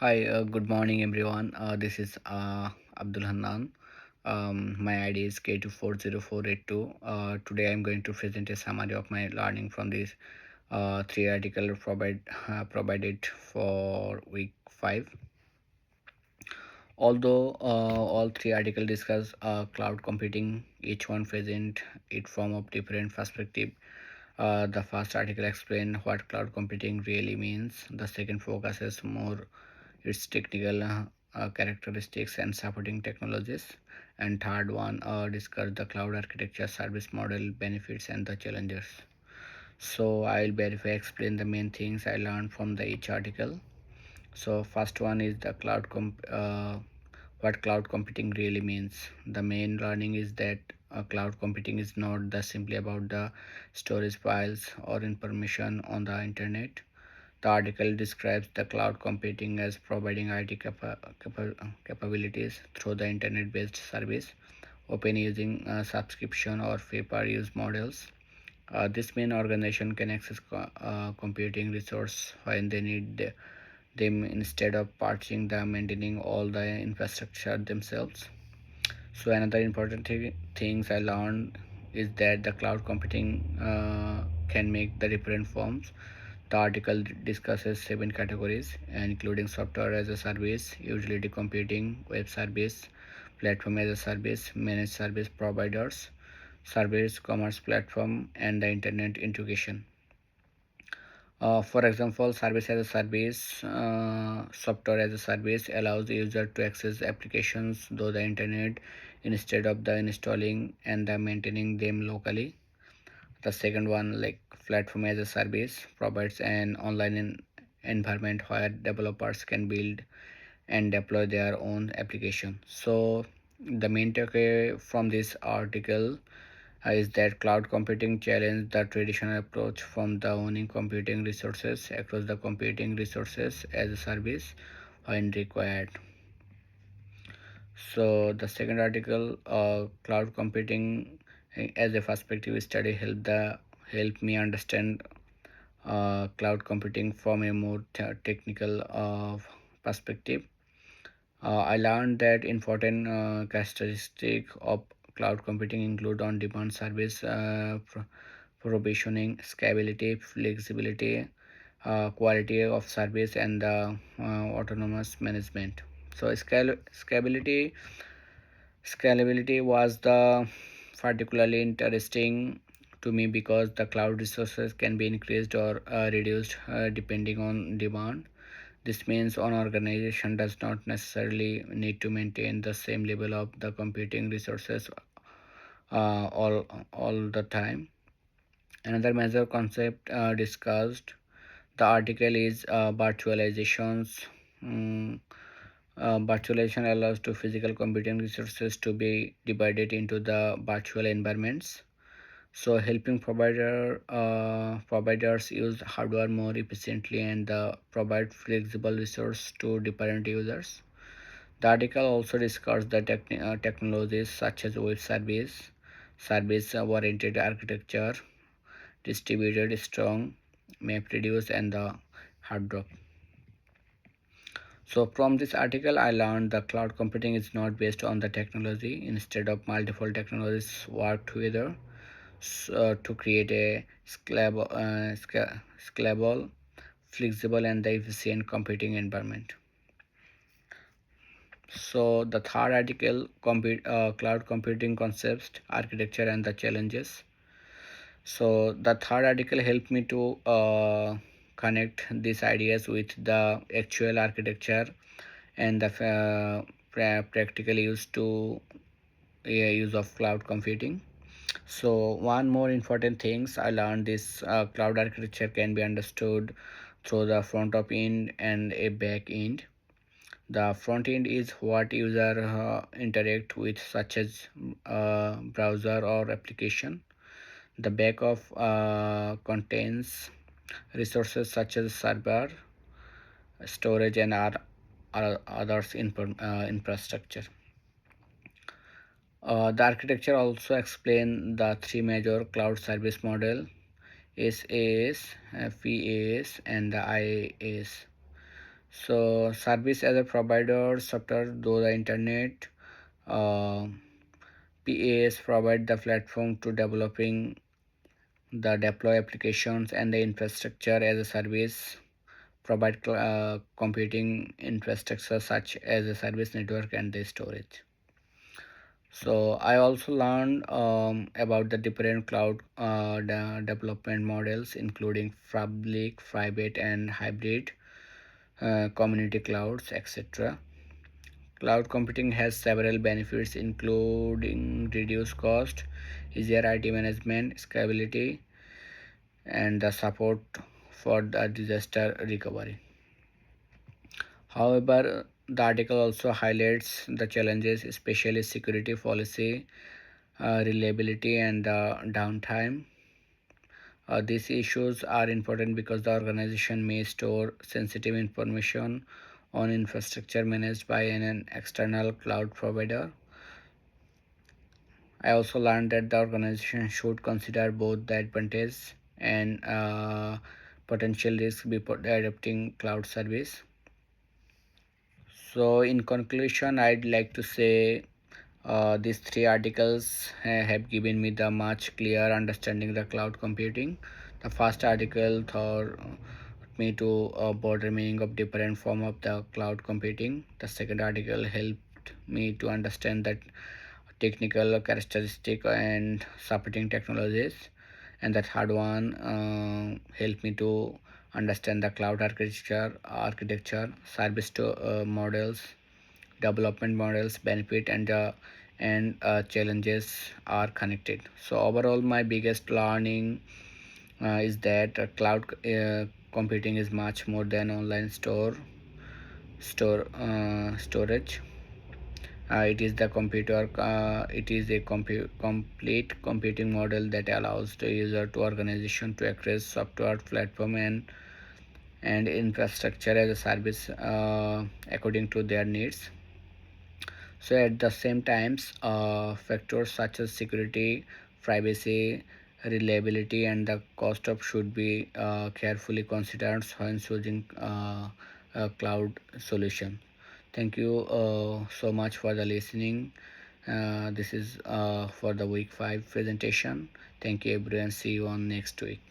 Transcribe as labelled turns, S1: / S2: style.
S1: Hi, good morning everyone. This is Abdul Hannan. My ID is K240482. Today I'm going to present a summary of my learning from these three articles provided for week 5. Although all three articles discuss cloud computing, each one present it from a different perspective. The first article explains what cloud computing really means. The second focuses more its technical characteristics and supporting technologies. And third one discuss the cloud architecture, service model, benefits, and the challenges. So I'll verify explain the main things I learned from the each article. So first one is the what cloud computing really means. The main learning is that cloud computing is not the simply about the storage files or information on the internet. The article describes the cloud computing as providing capabilities through the internet-based service, open using subscription or pay-per-use models. This means organization can access computing resource when they need them instead of purchasing them, maintaining all the infrastructure themselves. So another important things I learned is that the cloud computing can make the different forms. The article discusses 7 categories, including software as a service, utility computing, web service, platform as a service, managed service providers, service commerce platform, and the internet integration. For example, service as a service, software as a service allows user to access applications through the internet instead of the installing and the maintaining them locally. The second one, like platform as a service, provides an online environment where developers can build and deploy their own application. So the main takeaway from this article is that cloud computing challenged the traditional approach from the owning computing resources across the computing resources as a service when required. So the second article, cloud computing as a perspective study, helped me understand cloud computing from a more technical perspective. I learned that important characteristics of cloud computing include on-demand service, provisioning, scalability, flexibility, quality of service, and autonomous management. So scalability was the particularly interesting to me because the cloud resources can be increased or reduced depending on demand. This means an organization does not necessarily need to maintain the same level of the computing resources all the time. Another major concept discussed the article is virtualizations. Mm, Virtualization allows to physical computing resources to be divided into the virtual environments, so helping providers use hardware more efficiently and provide flexible resource to different users. The article also discussed the technologies such as web service oriented architecture, distributed strong map reduce, and the hard drop. So from this article, I learned that cloud computing is not based on the technology. Instead of multiple technologies work together to create a scalable, flexible, and efficient computing environment. So the third article, cloud computing concepts, architecture, and the challenges. So the third article helped me to connect these ideas with the actual architecture and the practical use of cloud computing. So one more important things I learned is cloud architecture can be understood through the front of end and a back end. The front end is what user interact with, such as browser or application. The back of contains resources such as server, storage, and others infrastructure. The architecture also explain the three major cloud service model: SaaS, PaaS, and the IaaS. So service as a provider software though the internet, uh, PAS provide the platform to developing the deploy applications, and the infrastructure as a service provide computing infrastructure such as a service network and the storage. So I also learned about the different cloud development models, including public, private, and hybrid, community clouds, etc. Cloud computing has several benefits, including reduced cost, easier IT management, scalability, and the support for the disaster recovery. However, the article also highlights the challenges, especially security policy, reliability, and downtime. These issues are important because the organization may store sensitive information on infrastructure managed by an external cloud provider. I also learned that the organization should consider both the advantage and potential risk before adopting cloud service. So, in conclusion, I'd like to say these three articles have given me the much clear understanding the cloud computing. The first article taught me to a broader meaning of different form of the cloud computing. The second article helped me to understand that technical characteristic and supporting technologies, and the third one helped me to understand the cloud architecture, service to models, development models, benefit, and challenges are connected. So overall, my biggest learning is that cloud computing is much more than online storage. It is the computer. It is a complete computing model that allows the user to organization to access software platform and infrastructure as a service according to their needs. So at the same times, factors such as security, privacy, reliability, and the cost of should be carefully considered when choosing a cloud solution. Thank you so much for the listening. This is for the week 5 presentation. Thank you everyone. See you on next week.